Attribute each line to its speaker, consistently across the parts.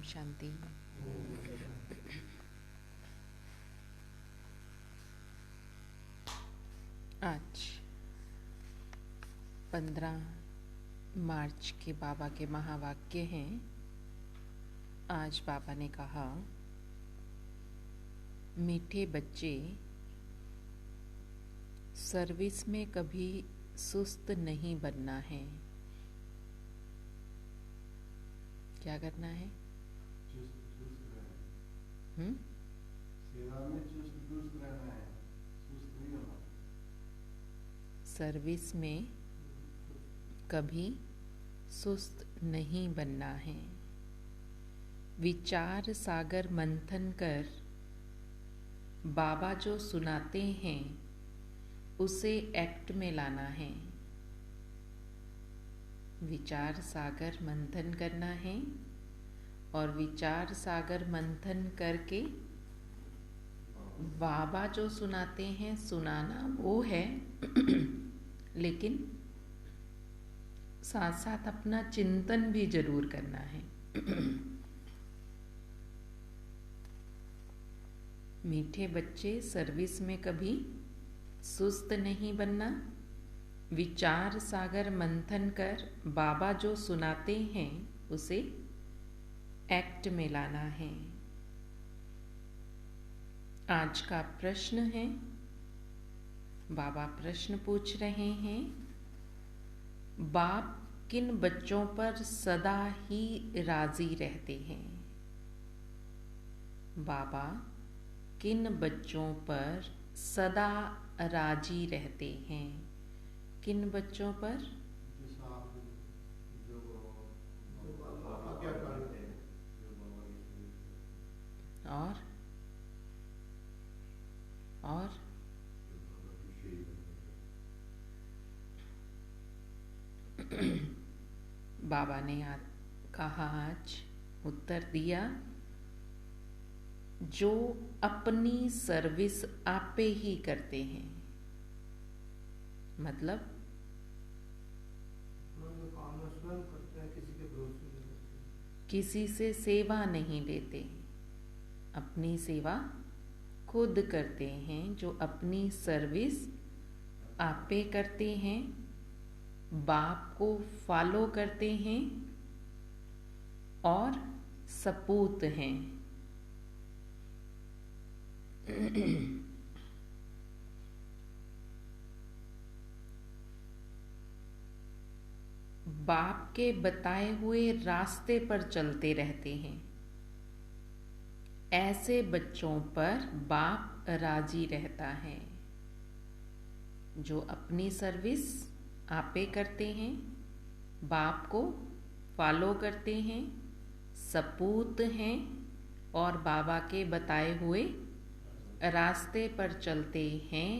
Speaker 1: शांति। आज 15 मार्च के बाबा के महावाक्य हैं। आज बाबा ने कहा, मीठे बच्चे, सर्विस में कभी सुस्त नहीं बनना है। क्या करना है?
Speaker 2: सेवा में चुस्त रहना है, सुस्त नहीं होना।
Speaker 1: सर्विस में कभी सुस्त नहीं बनना है। विचार सागर मंथन कर बाबा जो सुनाते हैं उसे एक्ट में लाना है। विचार सागर मंथन करना है और विचार सागर मंथन करके बाबा जो सुनाते हैं सुनाना वो है लेकिन साथ साथ अपना चिंतन भी जरूर करना है। मीठे बच्चे, सर्विस में कभी सुस्त नहीं बनना। विचार सागर मंथन कर बाबा जो सुनाते हैं उसे एक्ट में लाना है। आज का प्रश्न है, बाबा प्रश्न पूछ रहे हैं, बाप किन बच्चों पर सदा ही राजी रहते हैं? बाबा किन बच्चों पर सदा राजी रहते हैं? किन बच्चों पर? और बाबा ने कहा, आज उत्तर दिया, जो अपनी सर्विस आपे ही करते हैं। मतलब किसी से सेवा नहीं लेते, अपनी सेवा खुद करते हैं। जो अपनी सर्विस आपे करते हैं, बाप को फॉलो करते हैं और सपूत हैं। बाप के बताए हुए रास्ते पर चलते रहते हैं। ऐसे बच्चों पर बाप राजी रहता है। जो अपनी सर्विस आपे करते हैं, बाप को फॉलो करते हैं, सपूत हैं और बाबा के बताए हुए रास्ते पर चलते हैं,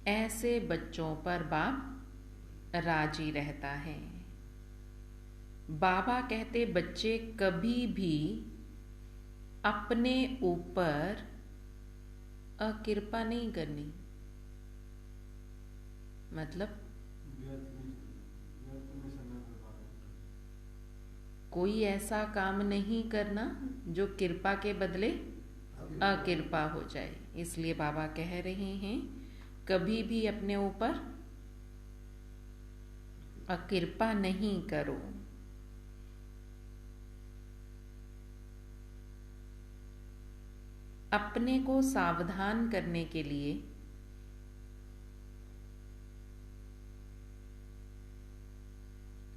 Speaker 1: ऐसे बच्चों पर बाप राजी रहता है। बाबा कहते, बच्चे कभी भी अपने ऊपर अकृपा नहीं करनी। मतलब कोई ऐसा काम नहीं करना जो कृपा के बदले अकृपा हो जाए। इसलिए बाबा कह रहे हैं, कभी भी अपने ऊपर अकृपा नहीं करो। अपने को सावधान करने के लिए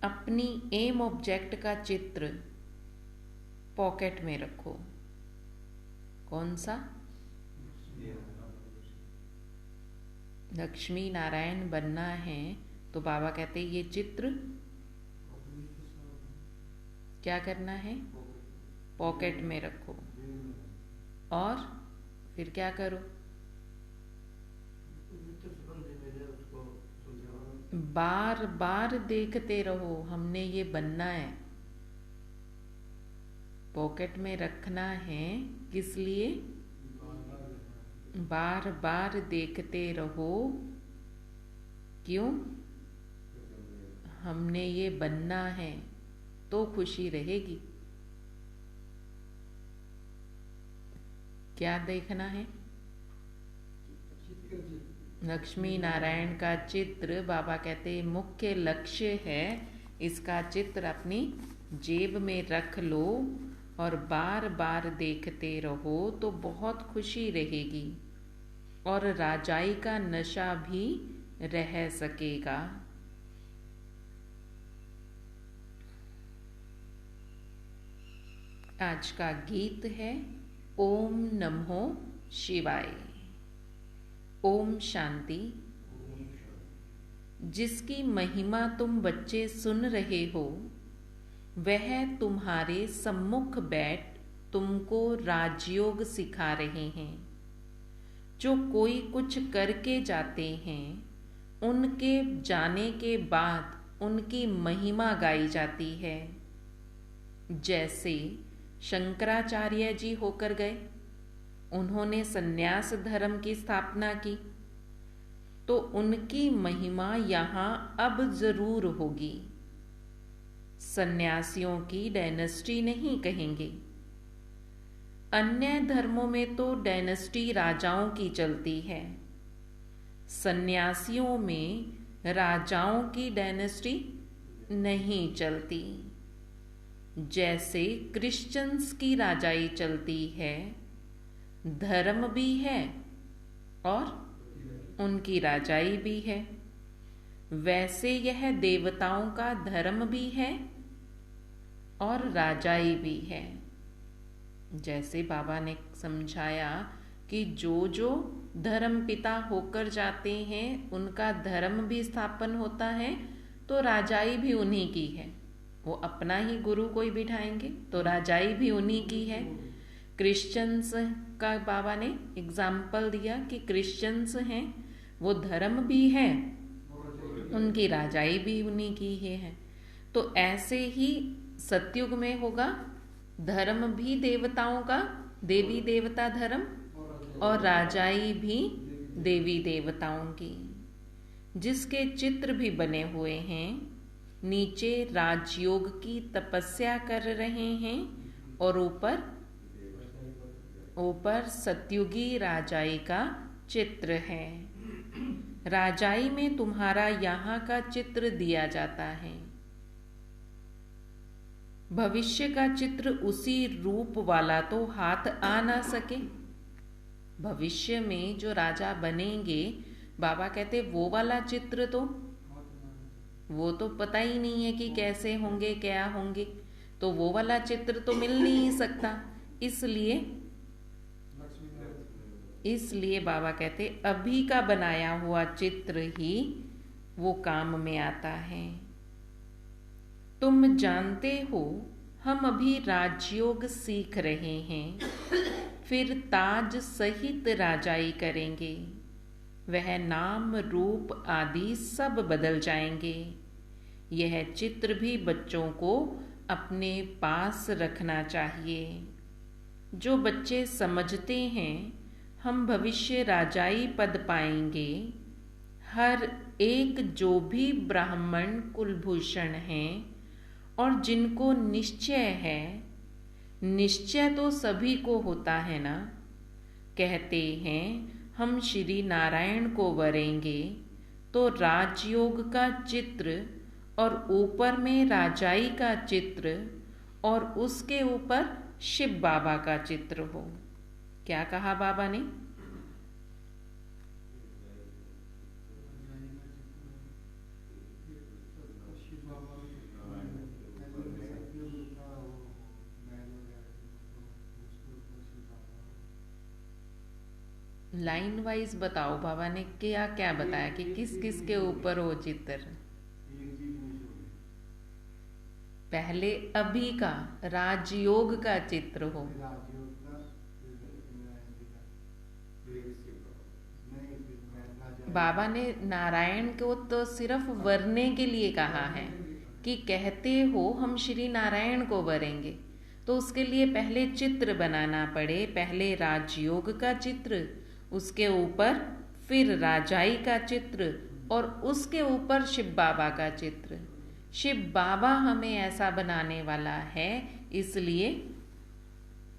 Speaker 1: अपनी एम ऑब्जेक्ट का चित्र पॉकेट में रखो। कौन सा? लक्ष्मी नारायण बनना है तो बाबा कहते ये चित्र क्या करना है? पॉकेट में रखो। और फिर क्या करो? बार बार देखते रहो, हमने ये बनना है। पॉकेट में रखना है किस लिए? बार बार देखते रहो। क्यों? हमने ये बनना है तो खुशी रहेगी। क्या देखना है?
Speaker 2: चित्र
Speaker 1: लक्ष्मी नारायण का चित्र। बाबा कहते मुख्य लक्ष्य है इसका चित्र अपनी जेब में रख लो और बार बार देखते रहो तो बहुत खुशी रहेगी और राजाई का नशा भी रह सकेगा। आज का गीत है ओम नमो शिवाय। ओम शांति। जिसकी महिमा तुम बच्चे सुन रहे हो वह तुम्हारे सम्मुख बैठ तुमको राजयोग सिखा रहे हैं। जो कोई कुछ करके जाते हैं उनके जाने के बाद उनकी महिमा गाई जाती है। जैसे शंकराचार्य जी होकर गए, उन्होंने सन्यास धर्म की स्थापना की, तो उनकी महिमा यहाँ अब जरूर होगी। सन्यासियों की डायनेस्टी नहीं कहेंगे। अन्य धर्मों में तो डायनेस्टी राजाओं की चलती है, सन्यासियों में राजाओं की डायनेस्टी नहीं चलती। जैसे क्रिश्चियंस की राजाई चलती है, धर्म भी है और उनकी राजाई भी है, वैसे यह देवताओं का धर्म भी है और राजाई भी है। जैसे बाबा ने समझाया कि जो जो धर्म पिता होकर जाते हैं उनका धर्म भी स्थापन होता है, तो राजाई भी उन्हीं की है। वो अपना ही गुरु कोई बिठाएंगे तो राजाई भी उन्हीं की है। क्रिश्चियंस का बाबा ने एग्जाम्पल दिया कि क्रिश्चियंस हैं, वो धर्म भी है, उनकी राजाई भी उन्हीं की ही है। तो ऐसे ही सतयुग में होगा, धर्म भी देवताओं का, देवी देवता धर्म, और राजाई भी देवी देवताओं की। जिसके चित्र भी बने हुए हैं, नीचे राजयोग की तपस्या कर रहे हैं और ऊपर सतयुगी राजाई का चित्र है। राजाई में तुम्हारा यहाँ का चित्र दिया जाता है। भविष्य का चित्र उसी रूप वाला तो हाथ आ ना सके। भविष्य में जो राजा बनेंगे, बाबा कहते वो वाला चित्र तो वो तो पता ही नहीं है कि कैसे होंगे, क्या होंगे, तो वो वाला चित्र तो मिल नहीं सकता। इसलिए बाबा कहते अभी का बनाया हुआ चित्र ही वो काम में आता है। तुम जानते हो हम अभी राजयोग सीख रहे हैं, फिर ताज सहित राजाई करेंगे। वह नाम रूप आदि सब बदल जाएंगे। यह चित्र भी बच्चों को अपने पास रखना चाहिए। जो बच्चे समझते हैं हम भविष्य राजाई पद पाएंगे, हर एक जो भी ब्राह्मण कुलभूषण हैं और जिनको निश्चय है, निश्चय तो सभी को होता है ना, कहते हैं हम श्री नारायण को वरेंगे, तो राजयोग का चित्र और ऊपर में राजाई का चित्र और उसके ऊपर शिव बाबा का चित्र हो। क्या कहा बाबा ने? लाइन वाइज बताओ बाबा ने क्या क्या बताया कि किस किस के ऊपर हो चित्र। पहले अभी का राजयोग का चित्र हो। बाबा ने नारायण को तो सिर्फ वरने के लिए कहा है कि कहते हो हम श्री नारायण को वरेंगे, तो उसके लिए पहले चित्र बनाना पड़े। पहले राजयोग का चित्र, उसके ऊपर फिर राजाई का चित्र और उसके ऊपर शिव बाबा का चित्र। शिव बाबा हमें ऐसा बनाने वाला है, इसलिए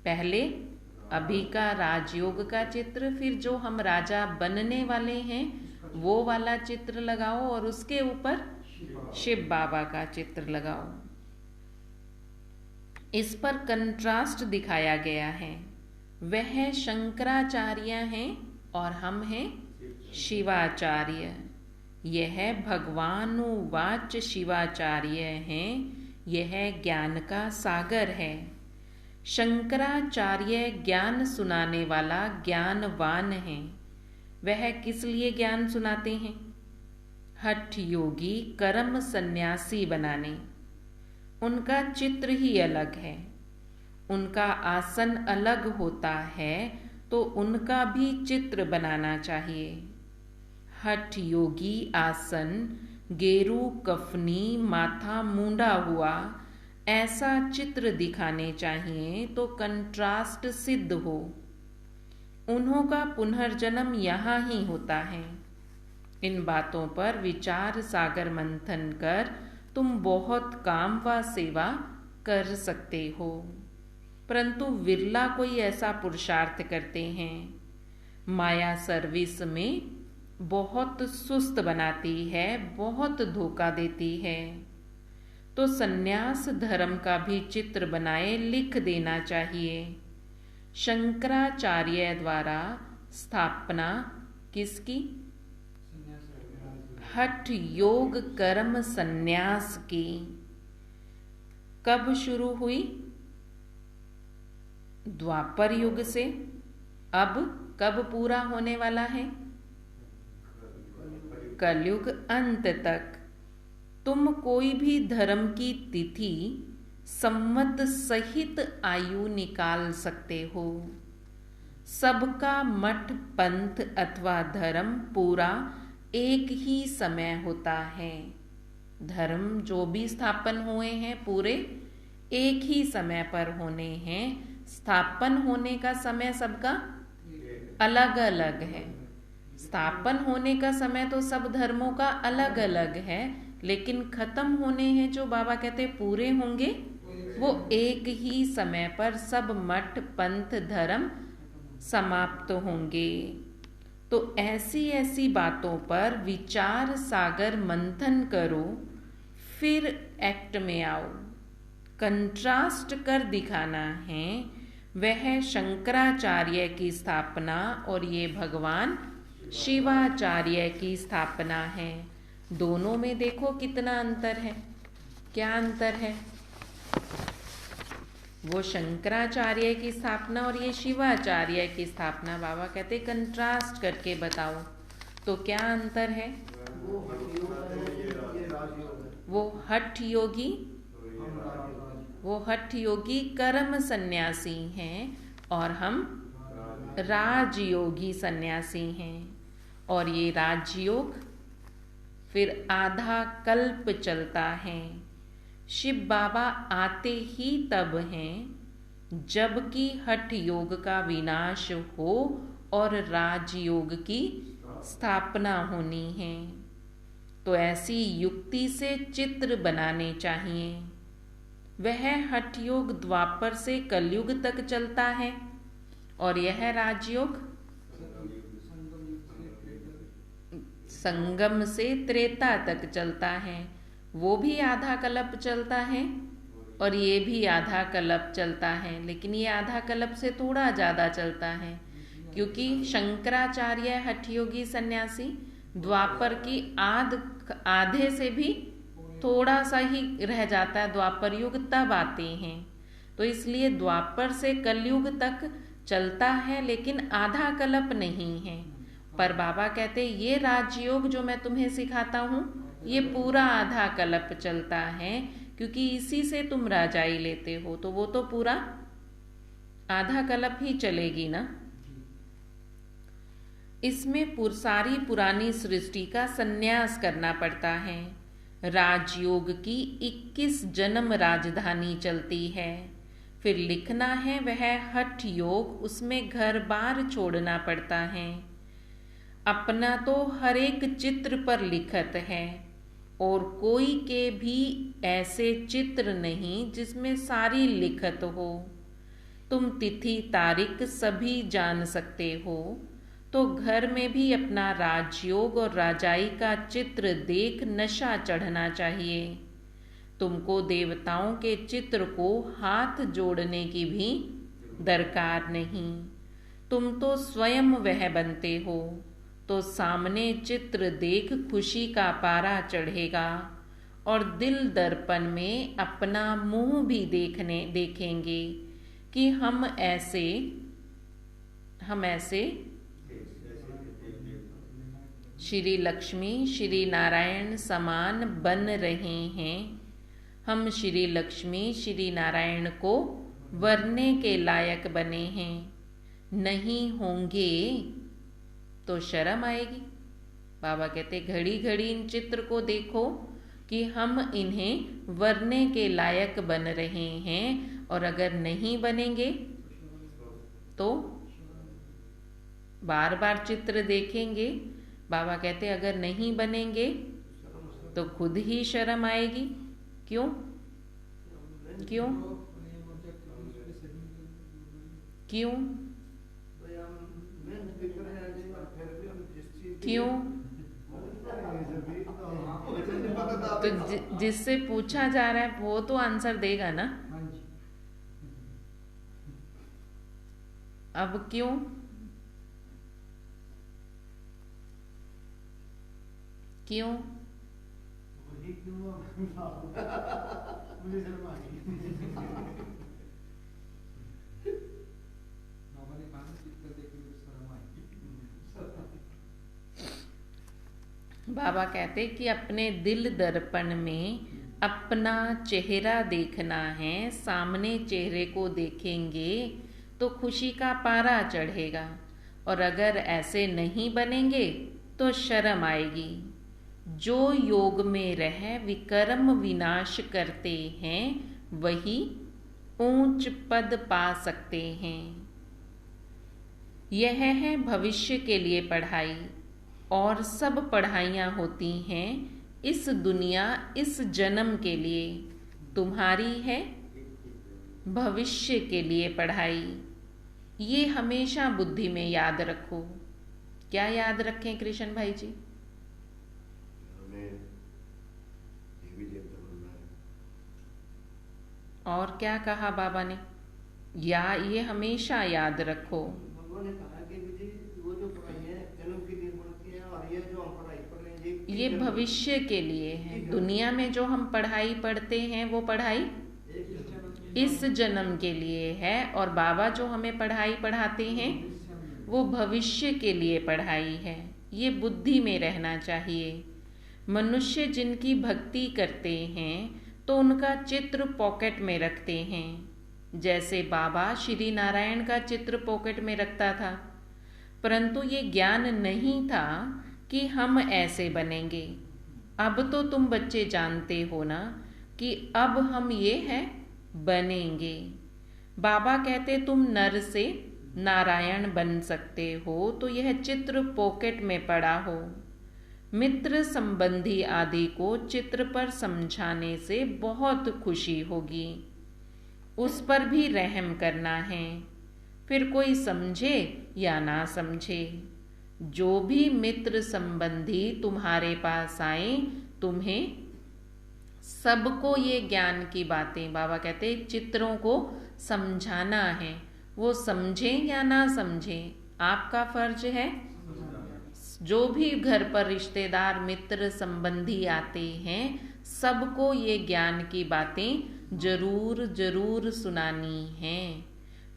Speaker 1: पहले अभी का राजयोग का चित्र, फिर जो हम राजा बनने वाले हैं वो वाला चित्र लगाओ और उसके ऊपर शिव बाबा का चित्र लगाओ। इस पर कंट्रास्ट दिखाया गया है। वह शंकराचार्य हैं और हम हैं शिवाचार्य। यह भगवानुवाच शिवाचार्य हैं, यह ज्ञान का सागर है। शंकराचार्य ज्ञान सुनाने वाला ज्ञानवान है। वह किस लिए ज्ञान सुनाते हैं? हठ योगी कर्म सन्यासी बनाने। उनका चित्र ही अलग है, उनका आसन अलग होता है, तो उनका भी चित्र बनाना चाहिए। हठ योगी आसन, गेरू कफनी, माथा मूंडा हुआ, ऐसा चित्र दिखाने चाहिए तो कंट्रास्ट सिद्ध हो। उन्हों का पुनर्जन्म यहाँ ही होता है। इन बातों पर विचार सागर मंथन कर तुम बहुत काम व सेवा कर सकते हो, परंतु विरला कोई ऐसा पुरुषार्थ करते हैं। माया सर्विस में बहुत सुस्त बनाती है, बहुत धोखा देती है। तो सन्यास धर्म का भी चित्र बनाए लिख देना चाहिए। शंकराचार्य द्वारा स्थापना किसकी? हठ योग कर्म सन्यास की। कब शुरू हुई? द्वापर युग से। अब कब पूरा होने वाला है? कलयुग अंत तक। तुम कोई भी धर्म की तिथि सम्मत सहित आयु निकाल सकते हो। सबका मठ पंथ अथवा धर्म पूरा एक ही समय होता है। धर्म जो भी स्थापन हुए हैं पूरे एक ही समय पर होने हैं। स्थापन होने का समय सबका अलग अलग है। स्थापन होने का समय तो सब धर्मों का अलग अलग है, लेकिन खत्म होने हैं जो बाबा कहते पूरे होंगे, वो एक ही समय पर सब मठ पंथ धर्म समाप्त होंगे। तो ऐसी ऐसी बातों पर विचार सागर मंथन करो, फिर एक्ट में आओ। कंट्रास्ट कर दिखाना है। वह शंकराचार्य की स्थापना और ये भगवान शिवाचार्य की स्थापना है। दोनों में देखो कितना अंतर है। क्या अंतर है? वो शंकराचार्य की स्थापना और ये शिवाचार्य की स्थापना। बाबा कहते कंट्रास्ट करके बताओ, तो क्या अंतर है? वो हठ योगी कर्म सन्यासी हैं और हम राजयोगी सन्यासी हैं। और ये राजयोग फिर आधा कल्प चलता है। शिव बाबा आते ही तब हैं जबकि हठ योग का विनाश हो और राजयोग की स्थापना होनी है। तो ऐसी युक्ति से चित्र बनाने चाहिए। वह हठ योग द्वापर से कलयुग तक चलता है और यह राजयोग संगम से त्रेता तक चलता है। वो भी आधा कल्प चलता है और ये भी आधा कल्प चलता है, लेकिन ये आधा कल्प से थोड़ा ज़्यादा चलता है, क्योंकि शंकराचार्य हठयोगी सन्यासी द्वापर की आधे से भी थोड़ा सा ही रह जाता है। द्वापर युग तब आते हैं, तो इसलिए द्वापर से कलयुग तक चलता है, लेकिन आधा कल्प नहीं है। पर बाबा कहते ये राजयोग जो मैं तुम्हें सिखाता हूँ ये पूरा आधा कल्प चलता है, क्योंकि इसी से तुम राजाई लेते हो, तो वो तो पूरा आधा कल्प ही चलेगी ना। इसमें सारी पुरानी सृष्टि का संन्यास करना पड़ता है। राजयोग की 21 जन्म राजधानी चलती है। फिर लिखना है वह हठ योग, उसमें घर बार छोड़ना पड़ता है। अपना तो हर एक चित्र पर लिखत है और कोई के भी ऐसे चित्र नहीं जिसमें सारी लिखत हो। तो तुम तिथि तारीख सभी जान सकते हो, तो घर में भी अपना राजयोग और राजाई का चित्र देख नशा चढ़ना चाहिए। तुमको देवताओं के चित्र को हाथ जोड़ने की भी दरकार नहीं। तुम तो स्वयं वह बनते हो, तो सामने चित्र देख खुशी का पारा चढ़ेगा और दिल दर्पण में अपना मुंह भी देखेंगे कि हम ऐसे श्री लक्ष्मी श्री नारायण समान बन रहे हैं। हम श्री लक्ष्मी श्री नारायण को वरने के लायक बने हैं। नहीं होंगे तो शर्म आएगी। बाबा कहते घड़ी घड़ी इन चित्र को देखो कि हम इन्हें वरने के लायक बन रहे हैं, और अगर नहीं बनेंगे तो बार बार चित्र देखेंगे। बाबा कहते अगर नहीं बनेंगे तो खुद ही शर्म आएगी। क्यों क्यों क्यों क्यों? तो जिससे पूछा जा रहा है वो तो आंसर देगा ना। अब क्यों? क्यों? बाबा कहते कि अपने दिल दर्पण में अपना चेहरा देखना है। सामने चेहरे को देखेंगे तो खुशी का पारा चढ़ेगा, और अगर ऐसे नहीं बनेंगे तो शर्म आएगी। जो योग में रह विकर्म विनाश करते हैं वही ऊंच पद पा सकते हैं। यह है भविष्य के लिए पढ़ाई, और सब पढ़ाइयाँ होती हैं इस दुनिया इस जन्म के लिए। तुम्हारी है भविष्य के लिए पढ़ाई। ये हमेशा बुद्धि में याद रखो। क्या याद रखें कृष्ण भाई जी? और क्या कहा बाबा ने? या ये हमेशा याद रखो। ये भविष्य के लिए है। दुनिया में जो हम पढ़ाई पढ़ते हैं वो पढ़ाई इस जन्म के लिए है, और बाबा जो हमें पढ़ाई पढ़ाते हैं वो भविष्य के लिए पढ़ाई है। ये बुद्धि में रहना चाहिए। मनुष्य जिनकी भक्ति करते हैं तो उनका चित्र पॉकेट में रखते हैं। जैसे बाबा श्री नारायण का चित्र पॉकेट में रखता था, परंतु ये ज्ञान नहीं था कि हम ऐसे बनेंगे। अब तो तुम बच्चे जानते हो ना कि अब हम ये है बनेंगे। बाबा कहते तुम नर से नारायण बन सकते हो, तो यह चित्र पॉकेट में पड़ा हो। मित्र संबंधी आदि को चित्र पर समझाने से बहुत खुशी होगी। उस पर भी रहम करना है, फिर कोई समझे या ना समझे। जो भी मित्र संबंधी तुम्हारे पास आए, तुम्हें सबको ये ज्ञान की बातें, बाबा कहते चित्रों को समझाना है। वो समझें या ना समझें, आपका फर्ज है। जो भी घर पर रिश्तेदार मित्र संबंधी आते हैं, सबको ये ज्ञान की बातें जरूर जरूर सुनानी हैं।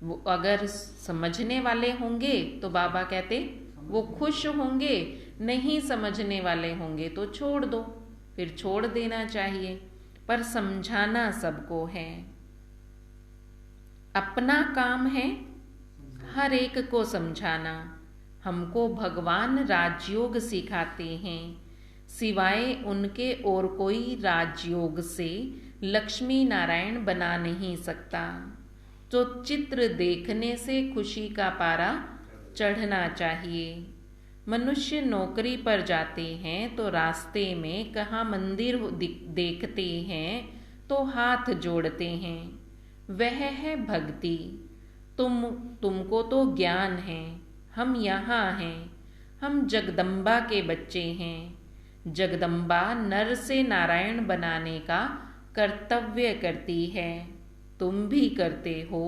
Speaker 1: वो अगर समझने वाले होंगे तो बाबा कहते वो खुश होंगे, नहीं समझने वाले होंगे तो छोड़ दो, फिर छोड़ देना चाहिए, पर समझाना सबको है। अपना काम है हर एक को समझाना। हमको भगवान राजयोग सिखाते हैं, सिवाय उनके और कोई राजयोग से लक्ष्मी नारायण बना नहीं सकता। तो चित्र देखने से खुशी का पारा चढ़ना चाहिए। मनुष्य नौकरी पर जाते हैं तो रास्ते में कहाँ मंदिर देखते हैं तो हाथ जोड़ते हैं, वह है भक्ति। तुमको तो ज्ञान है, हम यहाँ हैं, हम जगदम्बा के बच्चे हैं। जगदम्बा नर से नारायण बनाने का कर्तव्य करती है, तुम भी करते हो,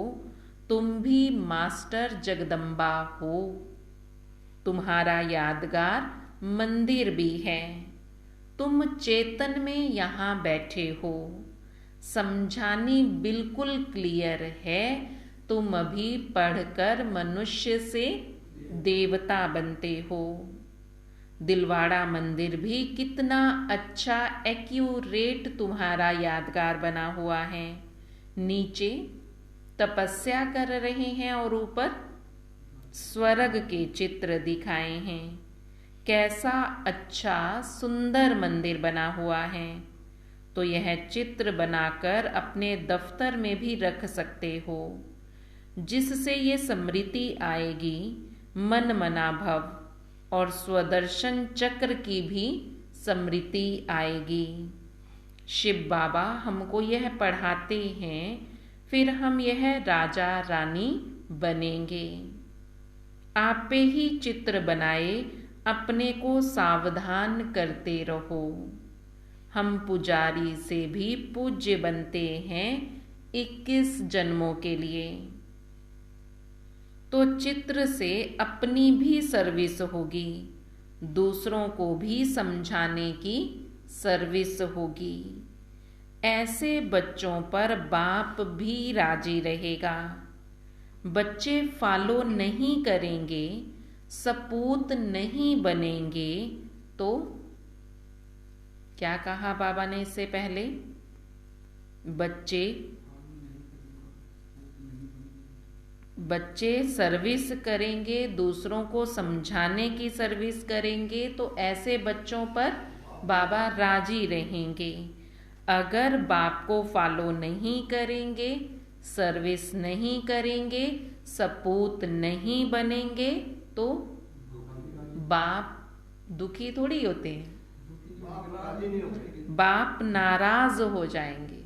Speaker 1: तुम भी मास्टर जगदम्बा हो। तुम्हारा यादगार मंदिर भी है, तुम चेतन में यहाँ बैठे हो। समझानी बिल्कुल क्लियर है, तुम अभी पढ़कर मनुष्य से देवता बनते हो। दिलवाड़ा मंदिर भी कितना अच्छा एक्यूरेट तुम्हारा यादगार बना हुआ है। नीचे तपस्या कर रहे हैं और ऊपर स्वर्ग के चित्र दिखाए हैं। कैसा अच्छा सुंदर मंदिर बना हुआ है। तो यह चित्र बनाकर अपने दफ्तर में भी रख सकते हो, जिससे ये स्मृति आएगी मन मना भव, और स्वदर्शन चक्र की भी स्मृति आएगी। शिव बाबा हमको यह पढ़ाते हैं, फिर हम यह राजा रानी बनेंगे। आप पे ही चित्र बनाए अपने को सावधान करते रहो। हम पुजारी से भी पूज्य बनते हैं 21 जन्मों के लिए। तो चित्र से अपनी भी सर्विस होगी, दूसरों को भी समझाने की सर्विस होगी। ऐसे बच्चों पर बाप भी राजी रहेगा। बच्चे फॉलो नहीं करेंगे, सपूत नहीं बनेंगे तो क्या कहा बाबा ने इससे पहले? बच्चे सर्विस करेंगे, दूसरों को समझाने की सर्विस करेंगे, तो ऐसे बच्चों पर बाबा राजी रहेंगे। अगर बाप को फॉलो नहीं करेंगे, सर्विस नहीं करेंगे, सपूत नहीं बनेंगे, तो बाप दुखी थोड़ी होते हैं, बाप नाराज हो जाएंगे।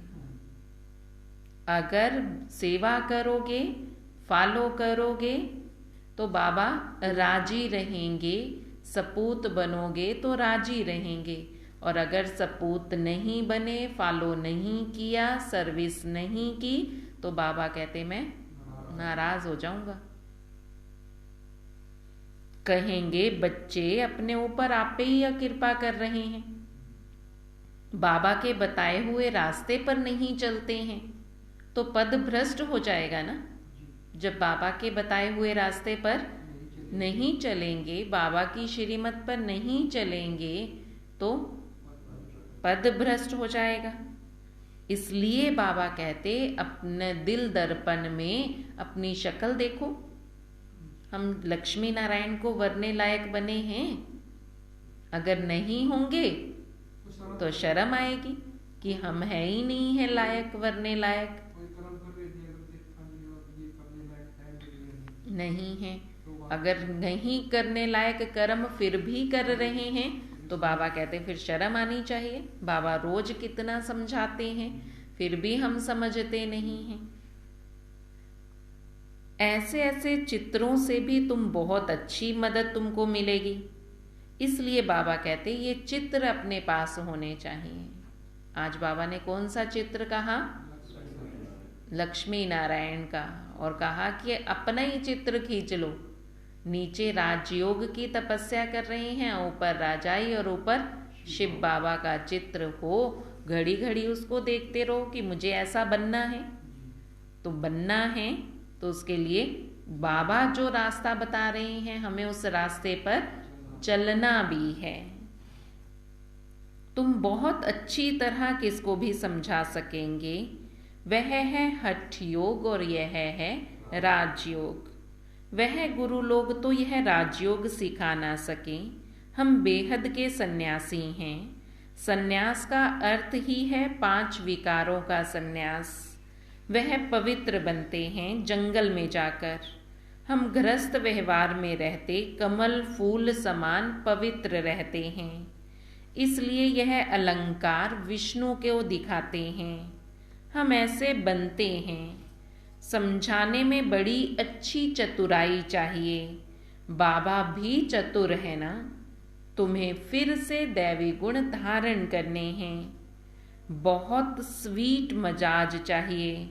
Speaker 1: अगर सेवा करोगे, फॉलो करोगे, तो बाबा राजी रहेंगे। सपूत बनोगे तो राजी रहेंगे। और अगर सपूत नहीं बने, फॉलो नहीं किया, सर्विस नहीं की, तो बाबा कहते मैं नाराज हो जाऊंगा। कहेंगे बच्चे अपने ऊपर आप पे ही कृपा कर रहे हैं, बाबा के बताए हुए रास्ते पर नहीं चलते हैं, तो पद भ्रष्ट हो जाएगा ना। जब बाबा के बताए हुए रास्ते पर नहीं चलेंगे, बाबा की श्रीमत पर नहीं चलेंगे, तो पद भ्रष्ट हो जाएगा। इसलिए बाबा कहते अपने दिल दर्पण में अपनी शक्ल देखो। हम लक्ष्मी नारायण को वरने लायक बने हैं, अगर नहीं होंगे तो शर्म आएगी कि हम है ही नहीं है लायक, वरने लायक नहीं है। अगर नहीं करने लायक कर्म फिर भी कर रहे हैं, तो बाबा कहते फिर शर्म आनी चाहिए। बाबा रोज कितना समझाते हैं, फिर भी हम समझते नहीं हैं। ऐसे ऐसे चित्रों से भी तुम बहुत अच्छी मदद तुमको मिलेगी। इसलिए बाबा कहते ये चित्र अपने पास होने चाहिए। आज बाबा ने कौन सा चित्र कहा? लक्ष्मी नारायण का, और कहा कि अपना ही चित्र खींच लो। नीचे राजयोग की तपस्या कर रहे हैं, ऊपर राजाई और ऊपर शिव बाबा का चित्र हो। घड़ी घड़ी उसको देखते रहो कि मुझे ऐसा बनना है। तो बनना है तो उसके लिए बाबा जो रास्ता बता रहे हैं, हमें उस रास्ते पर चलना भी है। तुम बहुत अच्छी तरह किसको भी समझा सकेंगे। वह है हठ योग और यह है राजयोग। वह गुरु लोग तो यह राजयोग सिखा ना सके। हम बेहद के सन्यासी हैं। सन्यास का अर्थ ही है 5 विकारों का सन्यास। वह पवित्र बनते हैं जंगल में जाकर। हम गृहस्थ व्यवहार में रहते कमल फूल समान पवित्र रहते हैं। इसलिए यह अलंकार विष्णु को दिखाते हैं। हम ऐसे बनते हैं। समझाने में बड़ी अच्छी चतुराई चाहिए। बाबा भी चतुर है ना। तुम्हें फिर से दैवी गुण धारण करने हैं। बहुत स्वीट मिजाज चाहिए।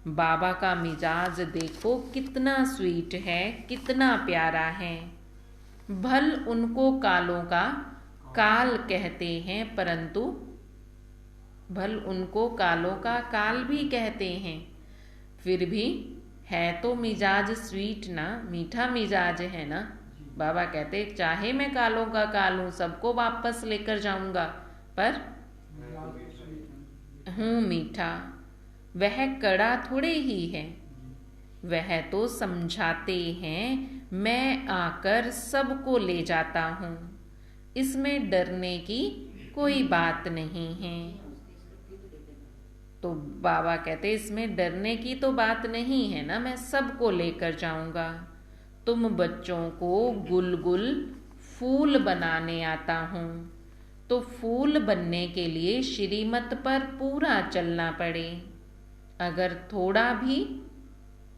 Speaker 1: बाबा का मिजाज देखो कितना स्वीट है, कितना प्यारा है। भल उनको कालों का काल कहते हैं, परंतु भल उनको कालों का काल भी कहते हैं, फिर भी है तो मिजाज स्वीट ना, मीठा मिजाज है ना। बाबा कहते चाहे मैं कालों का काल हूं, सबको वापस लेकर जाऊंगा, पर हूं मीठा। वह कड़ा थोड़े ही है। वह तो समझाते हैं, मैं आकर सबको ले जाता हूं। इसमें डरने की कोई बात नहीं है। तो बाबा कहते इसमें डरने की तो बात नहीं है ना, मैं सबको लेकर जाऊंगा। तुम बच्चों को गुलगुल फूल बनाने आता हूं, तो फूल बनने के लिए श्रीमत पर पूरा चलना पड़े। अगर थोड़ा भी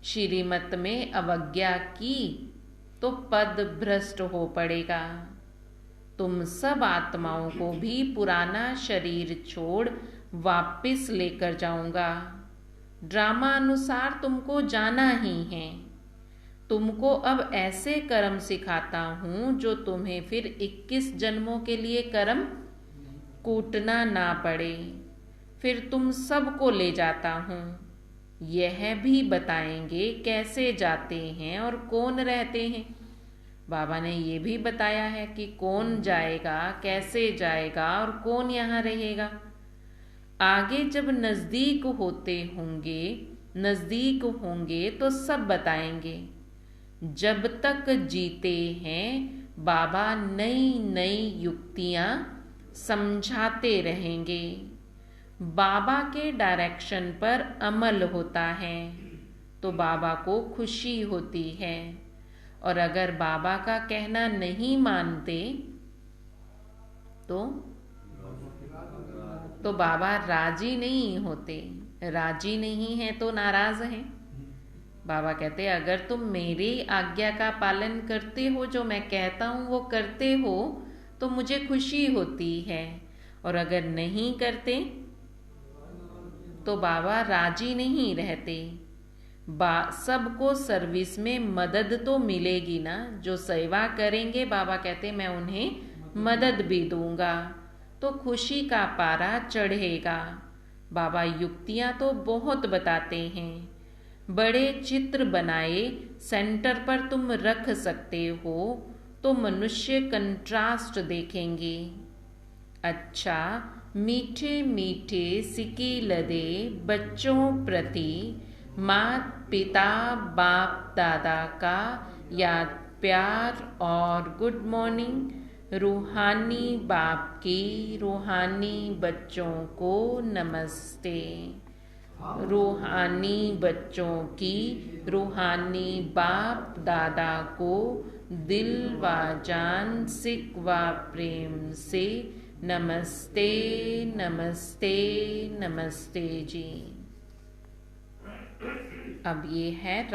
Speaker 1: श्रीमत में अवज्ञा की तो पद भ्रष्ट हो पड़ेगा। तुम सब आत्माओं को भी पुराना शरीर छोड़ वापस लेकर जाऊंगा। ड्रामा अनुसार तुमको जाना ही है। तुमको अब ऐसे कर्म सिखाता हूं जो तुम्हें फिर 21 जन्मों के लिए कर्म कूटना ना पड़े। फिर तुम सबको ले जाता हूं। यह भी बताएंगे कैसे जाते हैं और कौन रहते हैं। बाबा ने ये भी बताया है कि कौन जाएगा, कैसे जाएगा और कौन यहाँ रहेगा। आगे जब नजदीक होंगे तो सब बताएंगे। जब तक जीते हैं बाबा नई नई युक्तियां समझाते रहेंगे। बाबा के डायरेक्शन पर अमल होता है तो बाबा को खुशी होती है, और अगर बाबा का कहना नहीं मानते तो बाबा राजी नहीं होते। राजी नहीं है तो नाराज हैं। बाबा कहते अगर तुम मेरी आज्ञा का पालन करते हो, जो मैं कहता हूं वो करते हो, तो मुझे खुशी होती है, और अगर नहीं करते तो बाबा राजी नहीं रहते। सबको सर्विस में मदद तो मिलेगी ना। जो सेवा करेंगे बाबा कहते मैं उन्हें मदद भी दूंगा, तो खुशी का पारा चढ़ेगा। बाबा युक्तियां तो बहुत बताते हैं। बड़े चित्र बनाए सेंटर पर तुम रख सकते हो तो मनुष्य कंट्रास्ट देखेंगे। अच्छा, मीठे मीठे सिक्के लदे बच्चों प्रति माता पिता बाप दादा का याद प्यार और गुड मॉर्निंग। रूहानी बाप की रूहानी बच्चों को नमस्ते। रूहानी बच्चों की रूहानी बाप दादा को दिल व जान सिक व प्रेम से नमस्ते नमस्ते नमस्ते जी। अब ये है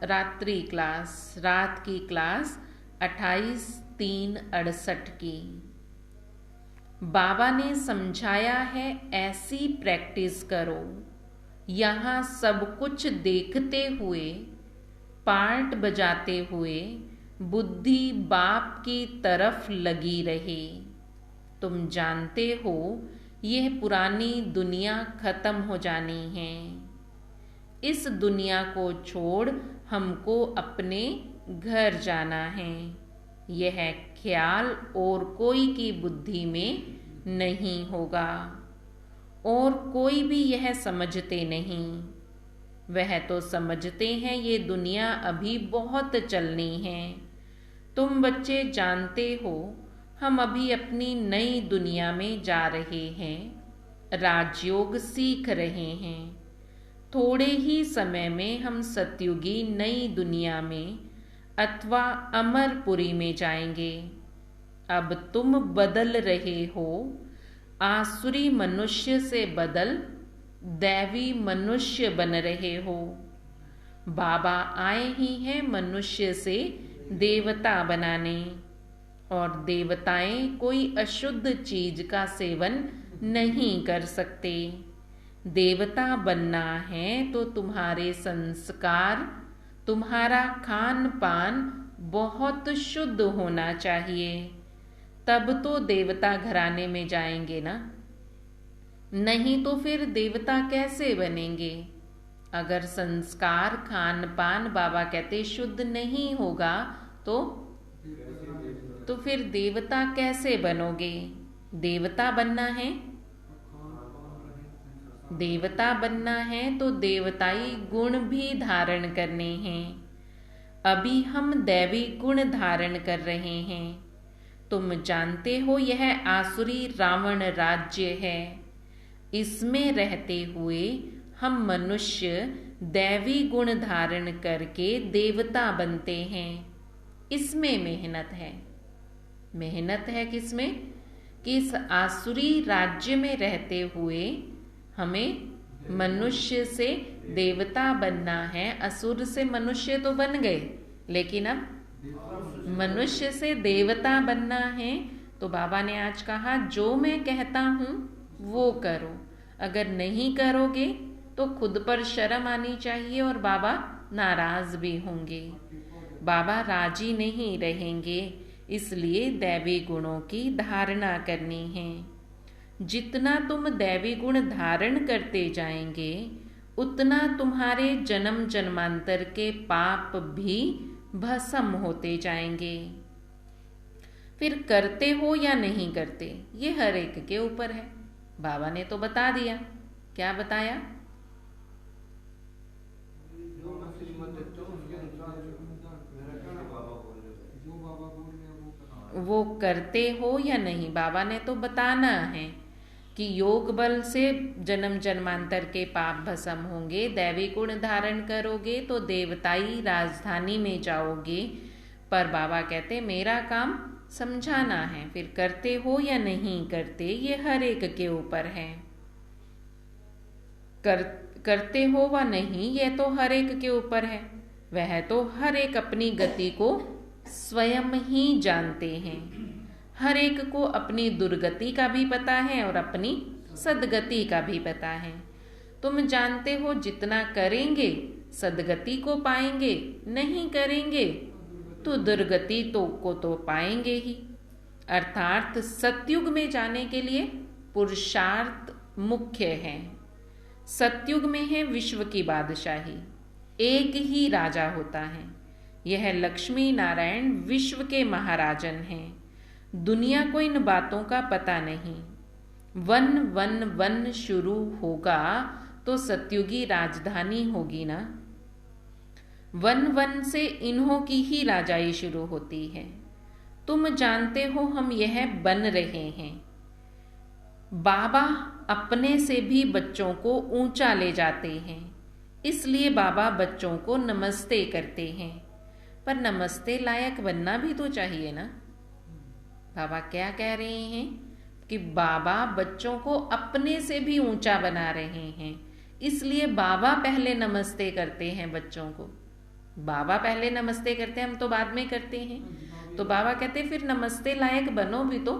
Speaker 1: रात्रि क्लास, रात की क्लास 28/3/68 की। बाबा ने समझाया है ऐसी प्रैक्टिस करो, यहाँ सब कुछ देखते हुए, पार्ट बजाते हुए बुद्धि बाप की तरफ लगी रहे। तुम जानते हो यह पुरानी दुनिया खत्म हो जानी है। इस दुनिया को छोड़ हमको अपने घर जाना है। यह ख्याल और कोई की बुद्धि में नहीं होगा, और कोई भी यह समझते नहीं। वह तो समझते हैं ये दुनिया अभी बहुत चलनी है। तुम बच्चे जानते हो हम अभी अपनी नई दुनिया में जा रहे हैं, राजयोग सीख रहे हैं। थोड़े ही समय में हम सतयुगी नई दुनिया में अथवा अमरपुरी में जाएंगे। अब तुम बदल रहे हो, आसुरी मनुष्य से बदल दैवी मनुष्य बन रहे हो। बाबा आए ही हैं मनुष्य से देवता बनाने, और देवताएं कोई अशुद्ध चीज का सेवन नहीं कर सकते। देवता बनना है तो तुम्हारे संस्कार, तुम्हारा खान पान बहुत शुद्ध होना चाहिए, तब तो देवता घराने में जाएंगे ना, नहीं तो फिर देवता कैसे बनेंगे। अगर संस्कार, खान पान बाबा कहते शुद्ध नहीं होगा तो फिर देवता कैसे बनोगे। देवता बनना है, देवता बनना है तो देवताई गुण भी धारण करने हैं। अभी हम दैवी गुण धारण कर रहे हैं। तुम जानते हो यह आसुरी रावण राज्य है। इसमें रहते हुए हम मनुष्य दैवी गुण धारण करके देवता बनते हैं। इसमें मेहनत है। मेहनत है किसमें? कि इस आसुरी राज्य में रहते हुए हमें मनुष्य से देवता बनना है। असुर से मनुष्य तो बन गए, लेकिन अब मनुष्य से देवता बनना है। तो बाबा ने आज कहा जो मैं कहता हूं वो करो। अगर नहीं करोगे तो खुद पर शर्म आनी चाहिए और बाबा नाराज भी होंगे, बाबा राजी नहीं रहेंगे। इसलिए दैवी गुणों की धारणा करनी है। जितना तुम दैवी गुण धारण करते जाएंगे उतना तुम्हारे जन्म जन्मांतर के पाप भी भस्म होते जाएंगे। फिर करते हो या नहीं करते ये हर एक के ऊपर है। बाबा ने तो बता दिया। क्या बताया? वो करते हो या नहीं, बाबा ने तो बताना है कि योग बल से जन्म जन्मांतर के पाप भस्म होंगे। दैवी गुण धारण करोगे तो देवताई राजधानी में जाओगे। पर बाबा कहते मेरा काम समझाना है, फिर करते हो या नहीं करते ये हर एक के ऊपर है। करते हो व नहीं ये तो हर एक के ऊपर है। वह तो हर एक अपनी गति को स्वयं ही जानते हैं। हर एक को अपनी दुर्गति का भी पता है और अपनी सदगति का भी पता है। तुम जानते हो जितना करेंगे सदगति को पाएंगे, नहीं करेंगे तो दुर्गति को तो पाएंगे ही। अर्थात सतयुग में जाने के लिए पुरुषार्थ मुख्य है। सतयुग में है विश्व की बादशाही, एक ही राजा होता है। यह लक्ष्मी नारायण विश्व के महाराजन हैं। दुनिया को इन बातों का पता नहीं। वन वन वन शुरू होगा तो सतयुगी राजधानी होगी ना। वन वन से इन्हों की ही राजाई शुरू होती है। तुम जानते हो हम यह बन रहे हैं। बाबा अपने से भी बच्चों को ऊंचा ले जाते हैं। इसलिए बाबा बच्चों को नमस्ते करते हैं। पर नमस्ते लायक बनना भी तो चाहिए ना। बाबा क्या कह रहे हैं कि बाबा बच्चों को अपने से भी ऊंचा बना रहे हैं। इसलिए बाबा पहले नमस्ते करते हैं बच्चों को। बाबा पहले नमस्ते करते हैं, हम तो बाद में करते हैं। तो बाबा कहते फिर नमस्ते लायक बनो भी तो,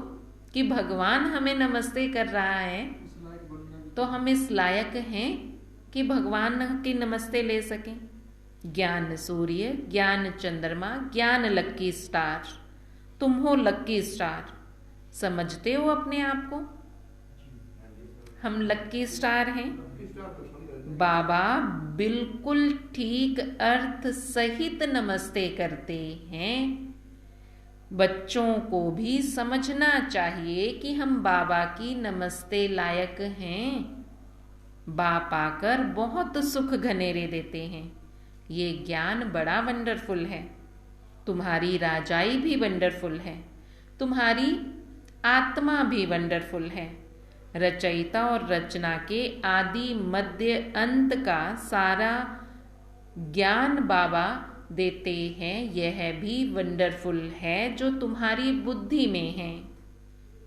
Speaker 1: कि भगवान हमें नमस्ते कर रहा है तो हम इस लायक हैं कि भगवान की नमस्ते ले सकें। ज्ञान सूर्य, ज्ञान चंद्रमा, ज्ञान लक्की स्टार। तुम हो लक्की स्टार। समझते हो अपने आप को? हम लक्की स्टार हैं। बाबा बिल्कुल ठीक अर्थ सहित नमस्ते करते हैं। बच्चों को भी समझना चाहिए कि हम बाबा की नमस्ते लायक हैं। बाप आकर बहुत सुख घनेरे देते हैं। ये ज्ञान बड़ा वंडरफुल है। तुम्हारी राजाई भी वंडरफुल है। तुम्हारी आत्मा भी वंडरफुल है। रचयिता और रचना के आदि मध्य अंत का सारा ज्ञान बाबा देते हैं। यह भी वंडरफुल है जो तुम्हारी बुद्धि में है।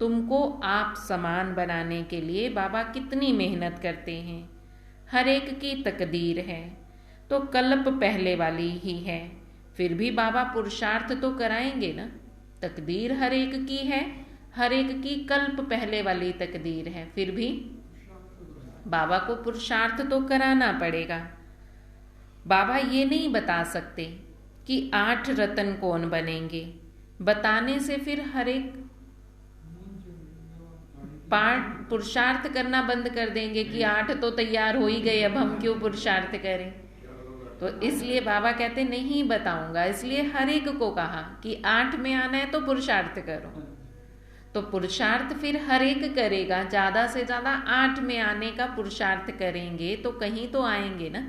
Speaker 1: तुमको आप समान बनाने के लिए बाबा कितनी मेहनत करते हैं। हर एक की तकदीर है। तो कल्प पहले वाली ही है, फिर भी बाबा पुरुषार्थ तो कराएंगे ना। तकदीर हर एक की है, हर एक की कल्प पहले वाली तकदीर है, फिर भी बाबा को पुरुषार्थ तो कराना पड़ेगा। बाबा ये नहीं बता सकते कि 8 रतन कौन बनेंगे, बताने से फिर हर एक पाठ पुरुषार्थ करना बंद कर देंगे कि 8 तो तैयार हो ही गए, अब हम क्यों पुरुषार्थ करें। तो इसलिए बाबा कहते नहीं बताऊंगा, इसलिए हर एक को कहा कि 8 में आना है तो पुरुषार्थ करो। तो पुरुषार्थ फिर हर एक करेगा, ज्यादा से ज्यादा 8 में आने का पुरुषार्थ करेंगे तो कहीं तो आएंगे ना।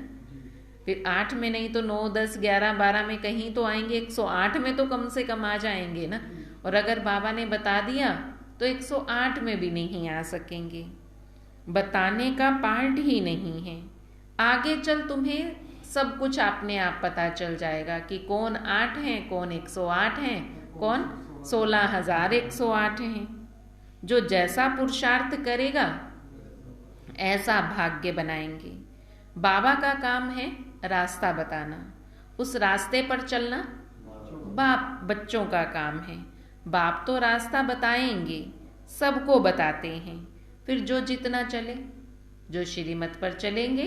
Speaker 1: फिर 8 में नहीं तो 9, 10, 11, 12 में कहीं तो आएंगे, 108 में तो कम से कम आ जाएंगे ना। और अगर बाबा ने बता दिया तो 108 में भी नहीं आ सकेंगे, बताने का पार्ट ही नहीं है। आगे चल तुम्हें सब कुछ अपने आप पता चल जाएगा कि कौन 8 है, कौन 108 है, कौन 16,108 हैं। जो जैसा पुरुषार्थ करेगा ऐसा भाग्य बनाएंगे। बाबा का काम है रास्ता बताना, उस रास्ते पर चलना बाप बच्चों का काम है। बाप तो रास्ता बताएंगे, सबको बताते हैं। फिर जो जितना चले, जो श्रीमत पर चलेंगे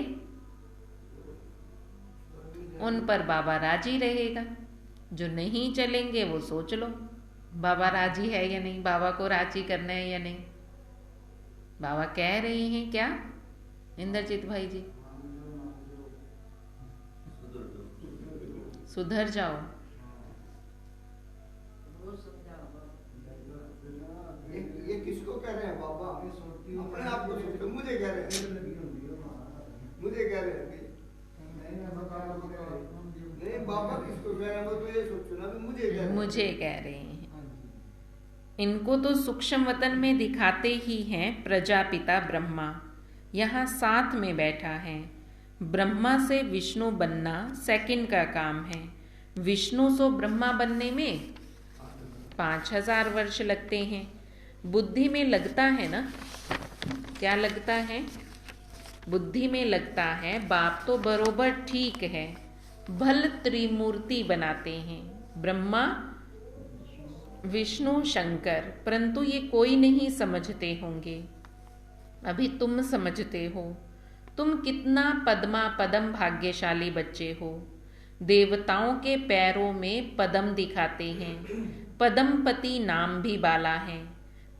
Speaker 1: उन पर बाबा राजी रहेगा, जो नहीं चलेंगे वो सोच लो बाबा राजी है या नहीं, बाबा को राजी करना है या नहीं। बाबा कह रहे हैं क्या इंद्रजीत भाई जी, सुधर जाओ।
Speaker 2: ये किसको कह रहे हैं बाबा? अपने आप को सोचो, मुझे कह रहे हैं, मुझे कह रहे हैं। नहीं बाबा किसको कह रहे हैं, वो तो ये सोचो ना, मुझे कह रहे हैं।
Speaker 1: इनको तो सूक्ष्म वतन में दिखाते ही हैं प्रजापिता ब्रह्मा, यहाँ साथ में बैठा है। ब्रह्मा से विष्णु बनना सेकंड का काम है। विष्णु से ब्रह्मा बनने में 5000 वर्ष लगते हैं। बुद्धि में लगता है ना, क्या लगता है? बुद्धि में लगता है बाप तो बरोबर ठीक है, भल त्रिमूर्ति बनाते हैं ब्रह्मा विष्णु शंकर, परंतु ये कोई नहीं समझते होंगे। अभी तुम समझते हो, तुम कितना पद्मा पदम भाग्यशाली बच्चे हो। देवताओं के पैरों में पदम दिखाते हैं, पदमपति नाम भी बाला है।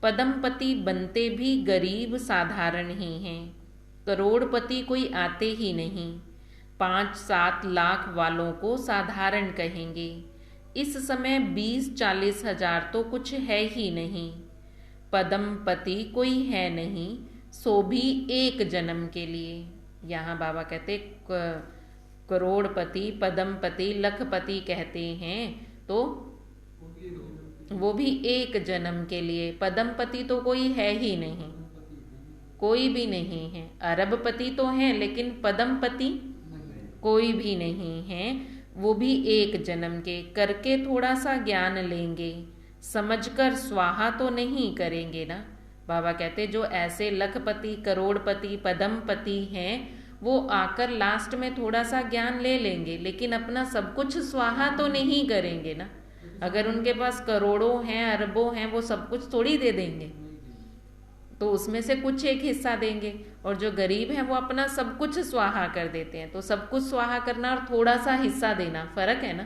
Speaker 1: पदमपति बनते भी गरीब साधारण ही हैं, करोड़पति कोई आते ही नहीं। 5-7 लाख वालों को साधारण कहेंगे। इस समय 20-40 हजार तो कुछ है ही नहीं। पदमपति कोई है नहीं, सो भी एक जन्म के लिए। यहाँ बाबा कहते करोड़पति पदमपति लखपति कहते हैं तो वो भी एक जन्म के लिए। पदमपति तो कोई है ही नहीं, कोई भी नहीं है। अरबपति तो हैं लेकिन पदमपति कोई भी नहीं है, वो भी एक जन्म के। करके थोड़ा सा ज्ञान लेंगे, समझकर स्वाहा तो नहीं करेंगे ना। बाबा कहते जो ऐसे लखपति करोड़पति पदमपति हैं वो आकर लास्ट में थोड़ा सा ज्ञान ले लेंगे, लेकिन अपना सब कुछ स्वाहा तो नहीं करेंगे ना। अगर उनके पास करोड़ों हैं अरबों हैं, वो सब कुछ थोड़ी दे देंगे, तो उसमें से कुछ एक हिस्सा देंगे। और जो गरीब हैं वो अपना सब कुछ स्वाहा कर देते हैं। तो सब कुछ स्वाहा करना और थोड़ा सा हिस्सा देना फर्क है ना।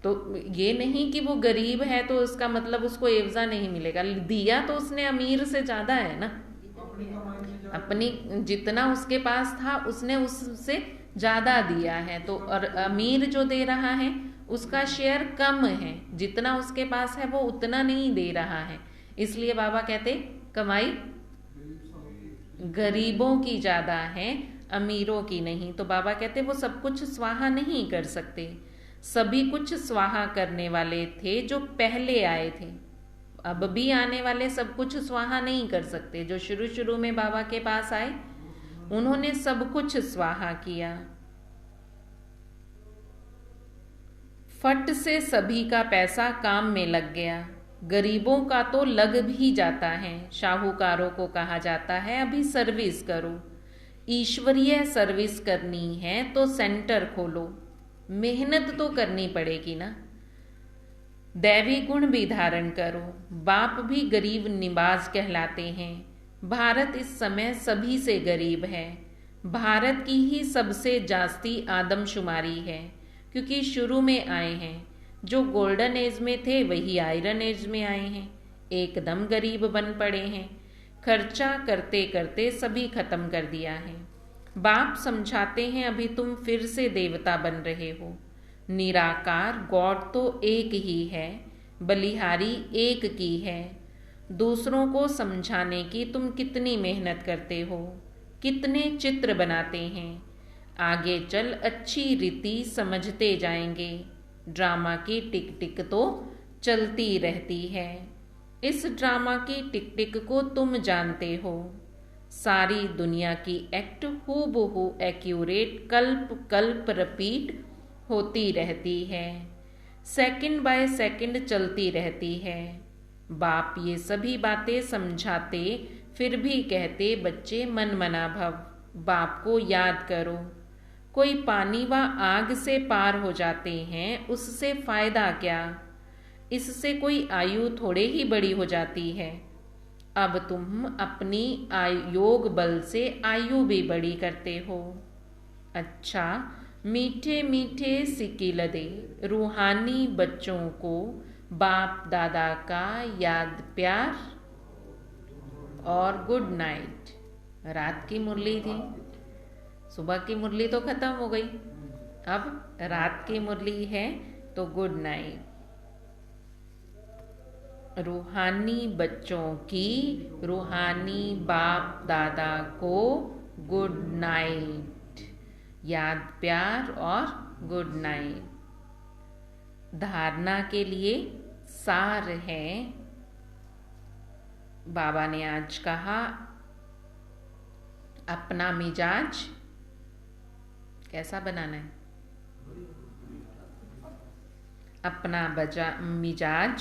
Speaker 1: तो ये नहीं कि वो गरीब है तो उसका मतलब उसको एवजा नहीं मिलेगा। दिया तो उसने अमीर से ज्यादा है ना, अपनी जितना उसके पास था उसने उससे ज्यादा दिया है। तो और अमीर जो दे रहा है उसका शेयर कम है, जितना उसके पास है वो उतना नहीं दे रहा है। इसलिए बाबा कहते कमाई गरीबों की ज्यादा है, अमीरों की नहीं। तो बाबा कहते वो सब कुछ स्वाहा नहीं कर सकते। सभी कुछ स्वाहा करने वाले थे जो पहले आए थे, अब भी आने वाले सब कुछ स्वाहा नहीं कर सकते। जो शुरू शुरू में बाबा के पास आए उन्होंने सब कुछ स्वाहा किया। फट से सभी का पैसा काम में लग गया। गरीबों का तो लग भी जाता है। शाहूकारों को कहा जाता है अभी सर्विस करो। ईश्वरीय सर्विस करनी है तो सेंटर खोलो, मेहनत तो करनी पड़ेगी ना। दैवी गुण भी धारण करो। बाप भी गरीब निवाज कहलाते हैं। भारत इस समय सभी से गरीब है। भारत की ही सबसे जास्ती आदमशुमारी है, क्योंकि शुरू में आए हैं। जो गोल्डन एज में थे वही आयरन एज में आए हैं, एकदम गरीब बन पड़े हैं। खर्चा करते करते सभी खत्म कर दिया है। बाप समझाते हैं अभी तुम फिर से देवता बन रहे हो। निराकार गॉड तो एक ही है, बलिहारी एक की है। दूसरों को समझाने की तुम कितनी मेहनत करते हो, कितने चित्र बनाते हैं। आगे चल अच्छी रीति समझते जाएंगे। ड्रामा की टिक टिक तो चलती रहती है। इस ड्रामा की टिक टिक को तुम जानते हो। सारी दुनिया की एक्ट हूबहू एक्यूरेट कल्प कल्प रिपीट होती रहती है, सेकंड बाय सेकंड चलती रहती है। बाप ये सभी बातें समझाते फिर भी कहते बच्चे मन मना भव, बाप को याद करो। कोई पानी व आग से पार हो जाते हैं, उससे फायदा क्या? इससे कोई आयु थोड़े ही बड़ी हो जाती है। अब तुम अपनी योग बल से आयु भी बड़ी करते हो। अच्छा, मीठे मीठे सिकिल दे रूहानी बच्चों को बाप दादा का याद प्यार और गुड नाइट। रात की मुरली थी, सुबह की मुरली तो खत्म हो गई, अब रात की मुरली है तो गुड नाइट। रूहानी बच्चों की रूहानी बाप दादा को गुड नाइट, याद प्यार और गुड नाइट। धारणा के लिए सार है। बाबा ने आज कहा अपना मिजाज कैसा बनाना है? अपना मिजाज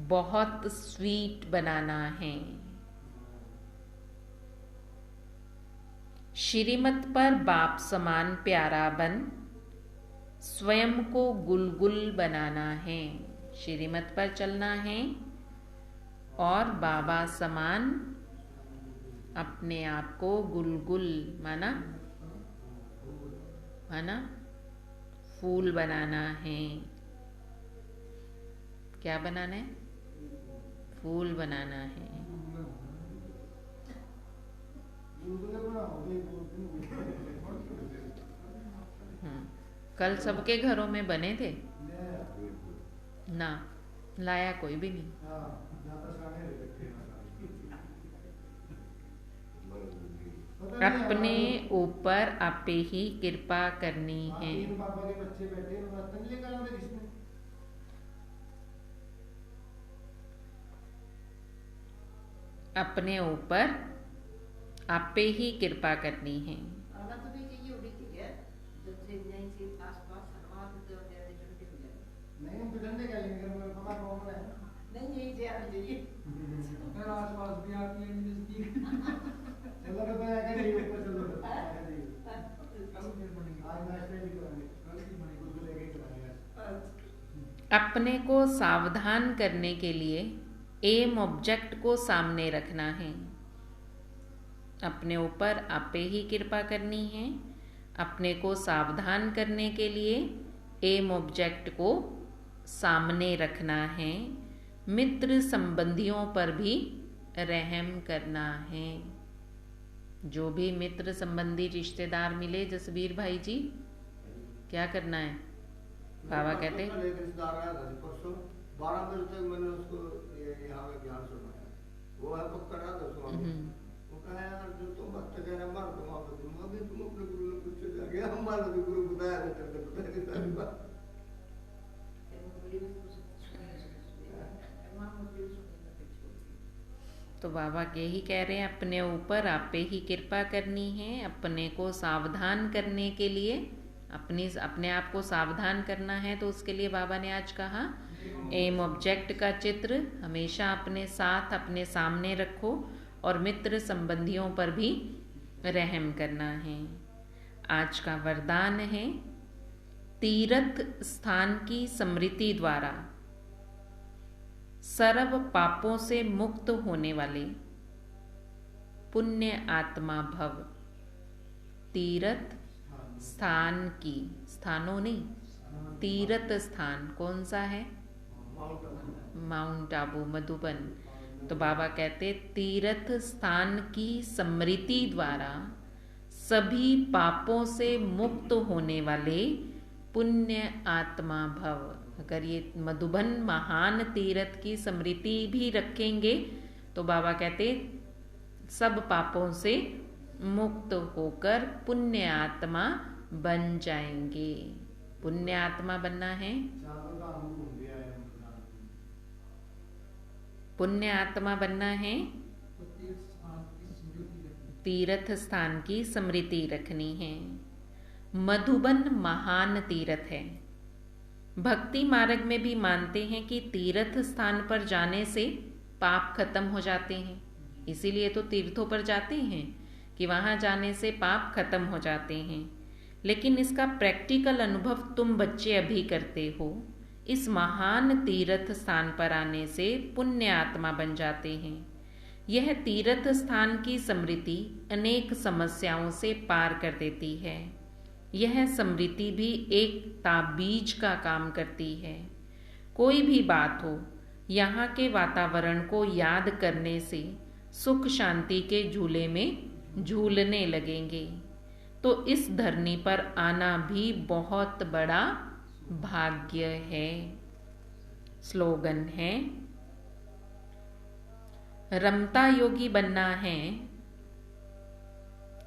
Speaker 1: बहुत स्वीट बनाना है। श्रीमत पर बाप समान प्यारा बन स्वयं को गुलगुल बनाना है। श्रीमत पर चलना है और बाबा समान अपने आप को गुलगुल माना फूल बनाना है। क्या बनाना है? फूल बनाना है। कल सबके घरों में बने थे ना, लाया कोई भी नहीं। अपने ऊपर आपे ही कृपा करनी है। अपने ऊपर आपे ही कृपा करनी है। अपने को सावधान करने के लिए एम ऑब्जेक्ट को सामने रखना है। अपने ऊपर आपे ही कृपा करनी है। अपने को सावधान करने के लिए एम ऑब्जेक्ट को सामने रखना है। मित्र संबंधियों पर भी रहम करना है। जो भी मित्र संबंधी रिश्तेदार मिले जसबीर भाई जी, क्या करना है? बाबा कहते
Speaker 2: रिश्तेदार आया था परसों 12 बजे तक मैंने उसको यहाँ में ज्ञान सुनाया। वो है पकड़ रहा था स्वामी, वो कहा यार जो तुम बात कह रहे मार दूंगा तो तुम अभी तुम अपने गुरु ने पूछो जाके, हमारा भी गुरु बताया था तेरे को पता नहीं सारी बात।
Speaker 1: तो बाबा यही कह रहे हैं अपने ऊपर आपे ही कृपा करनी है। अपने को सावधान करने के लिए अपने आप को सावधान करना है, तो उसके लिए बाबा ने आज कहा एम ऑब्जेक्ट का चित्र हमेशा अपने साथ अपने सामने रखो और मित्र संबंधियों पर भी रहम करना है। आज का वरदान है तीर्थ स्थान की स्मृति द्वारा सर्व पापों से मुक्त होने वाले पुण्य आत्मा भव। तीर्थ स्थान की, स्थानों नहीं, तीर्थ स्थान कौन सा है? माउंट आबू, मधुबन। तो बाबा कहते तीर्थ स्थान की स्मृति द्वारा सभी पापों से मुक्त होने वाले पुण्य आत्मा भव। अगर ये मधुबन महान तीर्थ की स्मृति भी रखेंगे तो बाबा कहते सब पापों से मुक्त होकर पुण्य आत्मा बन जाएंगे। पुण्य आत्मा बनना है, पुण्य आत्मा बनना है, तीर्थ स्थान की स्मृति रखनी है। मधुबन महान तीर्थ है। भक्ति मार्ग में भी मानते हैं कि तीर्थ स्थान पर जाने से पाप खत्म हो जाते हैं, इसीलिए तो तीर्थों पर जाते हैं कि वहां जाने से पाप खत्म हो जाते हैं। लेकिन इसका प्रैक्टिकल अनुभव तुम बच्चे अभी करते हो। इस महान तीर्थ स्थान पर आने से पुण्य आत्मा बन जाते हैं। यह तीर्थ स्थान की स्मृति अनेक समस्याओं से पार कर देती है। यह स्मृति भी एक ताबीज का काम करती है। कोई भी बात हो, यहाँ के वातावरण को याद करने से सुख शांति के झूले में झूलने लगेंगे। तो इस धरनी पर आना भी बहुत बड़ा भाग्य है। स्लोगन है, रमता योगी बनना है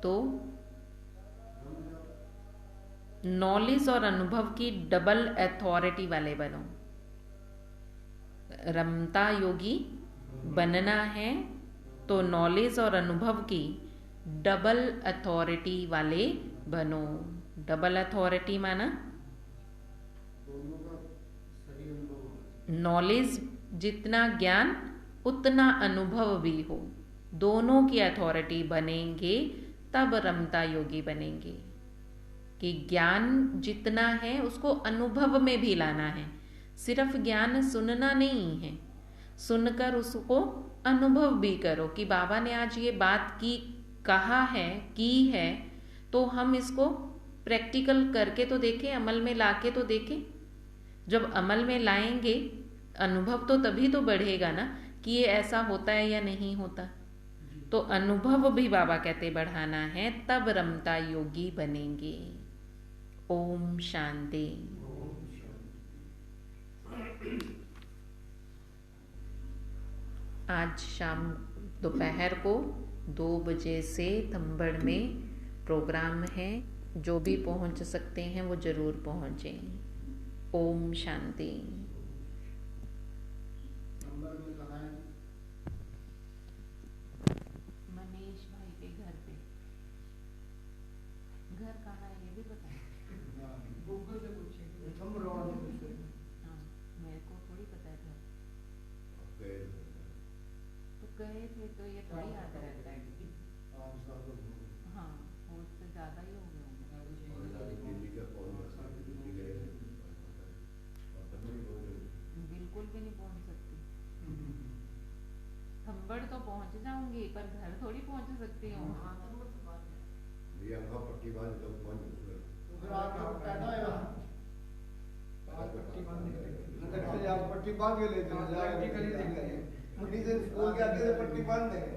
Speaker 1: तो नॉलेज और अनुभव की डबल अथॉरिटी वाले बनो। रमता योगी बनना है तो नॉलेज और अनुभव की डबल अथॉरिटी वाले बनो। डबल अथॉरिटी माना नॉलेज जितना ज्ञान उतना अनुभव भी हो, दोनों की अथॉरिटी बनेंगे तब रमता योगी बनेंगे। कि ज्ञान जितना है उसको अनुभव में भी लाना है। सिर्फ ज्ञान सुनना नहीं है, सुनकर उसको अनुभव भी करो कि बाबा ने आज ये बात की, कहा है, की है, तो हम इसको प्रैक्टिकल करके तो देखें, अमल में लाके तो देखें। जब अमल में लाएंगे अनुभव तो तभी तो बढ़ेगा ना कि ये ऐसा होता है या नहीं होता। तो अनुभव भी बाबा कहते बढ़ाना है, तब रमता योगी बनेंगे। ओम शांति। आज शाम दोपहर को 2 बजे से थंबड़ में प्रोग्राम है। जो भी पहुंच सकते हैं वो जरूर पहुंचें। ओम शांति। मनीष भाई के घर पे, घर कहाँ है ये भी बताएं। गूगल से पूछेंगे। हाँ, मेरे को थोड़ी पता है। तो गए थे तो ये थोड़ी याद रहता है। हाँ, उससे ज्यादा ही हो गया। बिल्कुल भी नहीं पहुंच सकती। थंबड़ तो पहुंच जाऊंगी पर घर थोड़ी पहुंच सकती हूँ।
Speaker 2: पट्टी बांध के लेते हैं, स्कूल के आगे से पट्टी बांध देंगे।